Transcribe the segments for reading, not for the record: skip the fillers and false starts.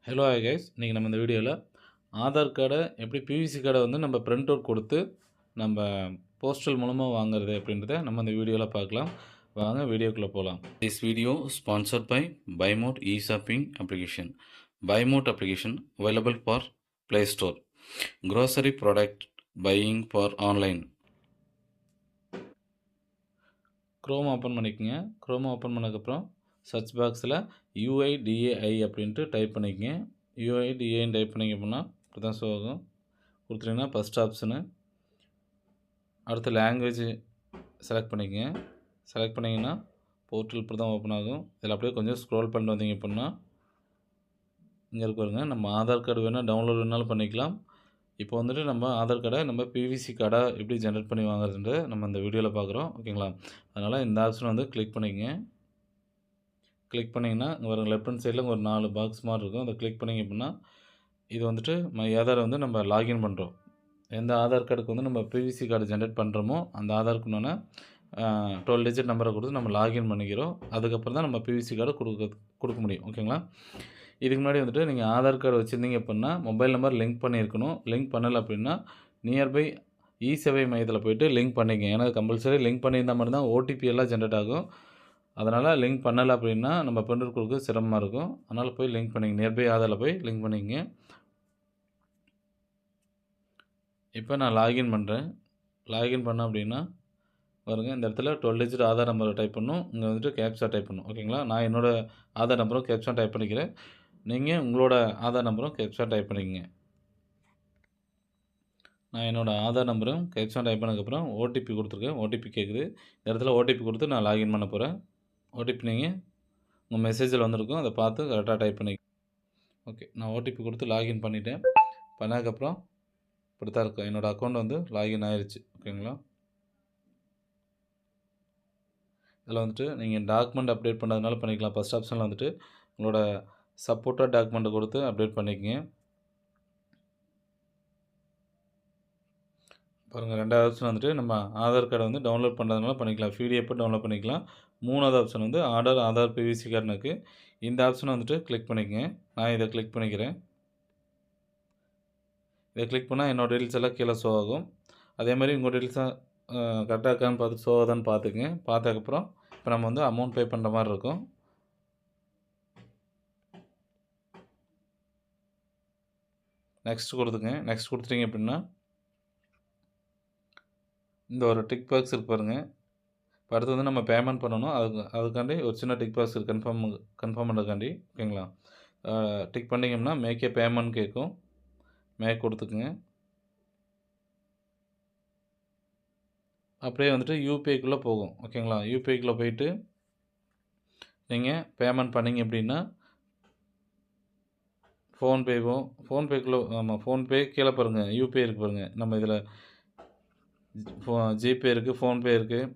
Hello guys, இன்றைக்கி நம்ம இந்த வீடியோவில் ஆதார் கார்டை எப்படி பிவிசி கார்டை வந்து நம்ம பிரிண்ட் அவுட் கொடுத்து நம்ம போஸ்டல் மூலமாக வாங்குறது அப்படின்றத நம்ம இந்த வீடியோவில் பார்க்கலாம். வாங்க வீடியோக்குள்ளே போகலாம். This video sponsored by Buymote e shopping application. Buymote application available for play store. grocery product buying for online. Chrome open பண்ணிக்கோங்க. க்ரோம் ஓப்பன் பண்ணதுக்கப்புறம் சர்ச் பாக்ஸில் UIDAI அப்படின்ட்டு டைப் பண்ணிக்கங்க. UIDAIன்னு டைப் பண்ணிங்க அப்படின்னா இப்படி தான் ஷோ ஆகும். கொடுத்துட்டிங்கன்னா ஃபஸ்ட் ஆப்ஷனு. அடுத்து லாங்குவேஜ் செலக்ட் பண்ணிக்கங்க. செலக்ட் பண்ணிங்கன்னா போர்ட்டல் இப்படி தான் ஓப்பன் ஆகும். இதில் அப்படியே கொஞ்சம் ஸ்க்ரோல் பண்ணிட்டு வந்தீங்க அப்படின்னா இங்கே இருக்கு பாருங்க, நம்ம ஆதார் கார்டு வேணால் டவுன்லோட் வேணாலும் பண்ணிக்கலாம். இப்போ வந்துட்டு நம்ம ஆதார் கார்டை நம்ம பிவிசி கார்டாக எப்படி ஜென்ரேட் பண்ணி வாங்குறதுன்ற நம்ம இந்த வீடியோவில் பார்க்குறோம். ஓகேங்களா? அதனால் இந்த ஆப்ஷனை வந்து கிளிக் பண்ணிக்கங்க. கிளிக் பண்ணிங்கன்னா இங்கே ஒரு லெஃப்ட் ஹேண்ட் சைடில் ஒரு 4 பாக்ஸ் மாதிரி இருக்கும். அதை கிளிக் பண்ணிங்க அப்படின்னா இது வந்துட்டு மை ஆதார் வந்து நம்ம லாகின் பண்ணுறோம். எந்த ஆதார் கார்டுக்கு வந்து நம்ம பிவிசி கார்டு ஜென்ரேட் பண்ணுறோமோ அந்த ஆதாருக்கு உண்டான 12 டிஜிட் நம்பரை கொடுத்து நம்ம லாகின் பண்ணிக்கிறோம். அதுக்கப்புறம் தான் நம்ம பிவிசி கார்டு கொடுக்க முடியும். ஓகேங்களா? இதுக்கு முன்னாடி வந்துட்டு நீங்கள் ஆதார் கார்டு வச்சுருந்தீங்க அப்படின்னா மொபைல் நம்பர் லிங்க் பண்ணியிருக்கணும். லிங்க் பண்ணலை அப்படின்னா நியர்பை இ-சேவை மையத்தில் போய்ட்டு லிங்க் பண்ணிக்கங்க. ஏன்னா கம்பல்சரி லிங்க் பண்ணியிருந்தால் மட்டும்தான் ஓடிபி எல்லாம் ஜென்ரேட் ஆகும். அதனால் லிங்க் பண்ணலை அப்படின்னா நம்ம பிரிண்ட் கொடுக்க சிரமமாக இருக்கும். அதனால் போய் லிங்க் பண்ணிங்க. நியர்பை ஆதாரில் போய் லிங்க் பண்ணிக்கங்க. இப்போ நான் லாகின் பண்ணுறேன். லாகின் பண்ணேன் அப்படின்னா பாருங்க, இந்த இடத்துல 12 டிஜிட் ஆதார் நம்பரை டைப் பண்ணணும். இங்கே வந்துட்டு கேப்சா டைப் பண்ணணும். ஓகேங்களா? நான் என்னோடய ஆதார் நம்பரும் கேப்சா டைப் பண்ணிக்கிறேன். நீங்கள் உங்களோட ஆதார் நம்பரும் கேப்சா டைப் பண்ணிக்கங்க. நான் என்னோடய ஆதார் நம்பரும் கேப்சா டைப் பண்ணதுக்கப்புறம் ஓடிபி கொடுத்துருக்கேன். ஓடிபி கேட்குது. இந்த இடத்துல ஓடிபி கொடுத்து நான் லாகின் பண்ண போகிறேன். ஓடிபி நீங்கள் உங்கள் மெசேஜில் வந்திருக்கும். அதை பார்த்து கரெக்டாக டைப் பண்ணி. ஓகே, நான் ஓடிபி கொடுத்து லாகின் பண்ணிட்டேன். பண்ணதுக்கப்புறம் இப்படி தான் இருக்கும். என்னோடய அக்கௌண்ட் வந்து லாகின் ஆயிடுச்சு. ஓகேங்களா? இதில் வந்துட்டு நீங்கள் டாக்குமெண்ட் அப்டேட் பண்ணுறதுனால பண்ணிக்கலாம். ஃபஸ்ட் ஆப்ஷனில் வந்துட்டு உங்களோட சப்போர்ட்டட் டாக்குமெண்ட்டை கொடுத்து அப்டேட் பண்ணிக்கங்க. பாருங்கள், ரெண்டாவது ஆப்ஷன் வந்துட்டு நம்ம ஆதார் கார்டை வந்து டவுன்லோட் பண்ணுறதுனால பண்ணிக்கலாம். பிடிஎஃப் டவுன்லோட் பண்ணிக்கலாம். மூணாவது ஆப்ஷன் வந்து ஆதார் பிவிசி கார்டுனுக்கு இந்த ஆப்ஷனை வந்துட்டு கிளிக் பண்ணிக்கங்க. நான் இதை கிளிக் பண்ணிக்கிறேன். இதை கிளிக் பண்ணால் என்னோடய டீட்டெயில்ஸ் எல்லாம் கீழே ஷோ ஆகும். அதே மாதிரி உங்கள் டீட்டெயில்ஸாக கரெக்டாக இருக்கான்னு பார்த்து ஷோ ஆகுதான்னு பார்த்துக்குங்க. பார்த்ததுக்கப்புறம் இப்போ நம்ம வந்து அமௌண்ட் பே பண்ணுற மாதிரி இருக்கும். நெக்ஸ்ட் கொடுத்துங்க. நெக்ஸ்ட் கொடுத்துட்டீங்க அப்படின்னா இந்த ஒரு டிக் பாக்ஸ் இருக்கு பாருங்கள். இப்போ அடுத்து வந்து நம்ம பேமெண்ட் பண்ணணும். அதுக்காண்டி ஒரு சின்ன டிக் பாக்ஸ் இருக்குது கன்ஃபார்ம் பண்ணுறதுக்காண்டி. ஓகேங்களா? டிக் பண்ணிங்கன்னா மேக் ஏ பேமெண்ட் கேட்கும். மேக் கொடுத்துக்குங்க. அப்படியே வந்துட்டு யூபிஐக்குள்ளே போகும். ஓகேங்களா? யூபிஐக்குள்ளே போயிட்டு நீங்கள் பேமெண்ட் பண்ணிங்க அப்படின்னா ஃபோன்பேக்குள்ளே ஆமாம், ஃபோன்பே கீழே பாருங்கள், யூபிஐ இருக்குது பாருங்கள். நம்ம இதில் ஜிபே இருக்குது, ஃபோன்பே இருக்குது,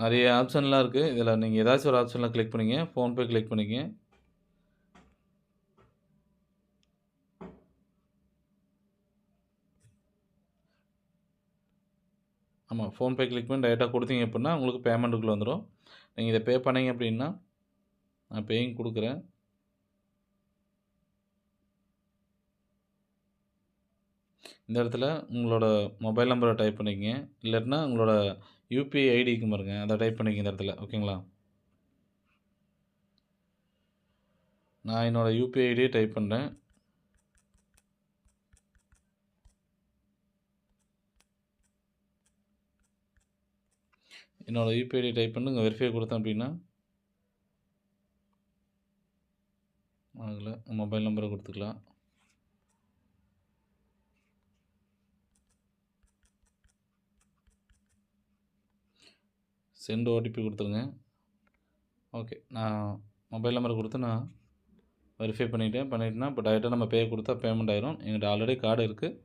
நிறைய ஆப்ஷன்லாம் இருக்குது. இதில் நீங்கள் ஏதாச்சும் ஒரு ஆப்ஷனில் கிளிக் பண்ணிங்க. ஃபோன்பே கிளிக் பண்ணிங்க. ஆமாம், ஃபோன்பே கிளிக் பண்ணி டைரெக்டாக கொடுத்தீங்க அப்படின்னா உங்களுக்கு பேமெண்ட்டுக்குள்ளே வந்துடும். நீங்கள் இதை பே பண்ணிங்க அப்படின்னா நான் பேயிங் கொடுக்குறேன். இந்த இடத்துல உங்களோட மொபைல் நம்பரை டைப் பண்ணிக்கங்க. இல்லைன்னா உங்களோட யூபிஐ ஐடிக்கு பாருங்க, அதை டைப் பண்ணிக்கங்க இந்த இடத்துல. ஓகேங்களா? நான் என்னோடய யூபிஐ ஐடியை டைப் பண்ணுறேன். என்னோடய யூபிஐ ஐடி டைப் பண்ணி இங்கே வெரிஃபை கொடுத்தேன் அப்படின்னா அதில் மொபைல் நம்பரை கொடுத்துக்கலாம். சென்ட் ஓடிபி கொடுத்துருங்க. ஓகே, நான் மொபைல் நம்பரை கொடுத்து நான் வெரிஃபை பண்ணிட்டேன்னா இப்போ டைரெக்டாக நம்ம பே கொடுத்தா பேமெண்ட் ஆயிரும். எங்கிட்ட ஆல்ரெடி கார்டு இருக்குது.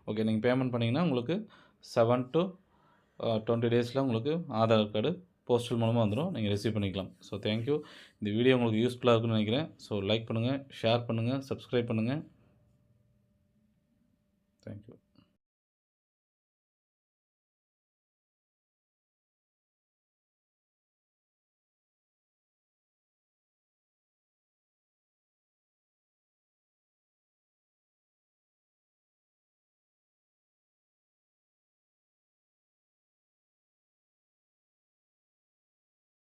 ஓகே, நீங்கள் பேமெண்ட் பண்ணிங்கன்னா உங்களுக்கு 7 to 20 டேஸில் உங்களுக்கு ஆதார் கார்டு போஸ்டல் மூலமாக வந்துடும். நீங்கள் ரிசீவ் பண்ணிக்கலாம். So thank you. இந்த வீடியோ உங்களுக்கு யூஸ்ஃபுல்லாக இருக்குன்னு நினைக்கிறேன். ஸோ லைக் பண்ணுங்கள், ஷேர் பண்ணுங்கள், சப்ஸ்கிரைப் பண்ணுங்கள். தேங்க்யூ.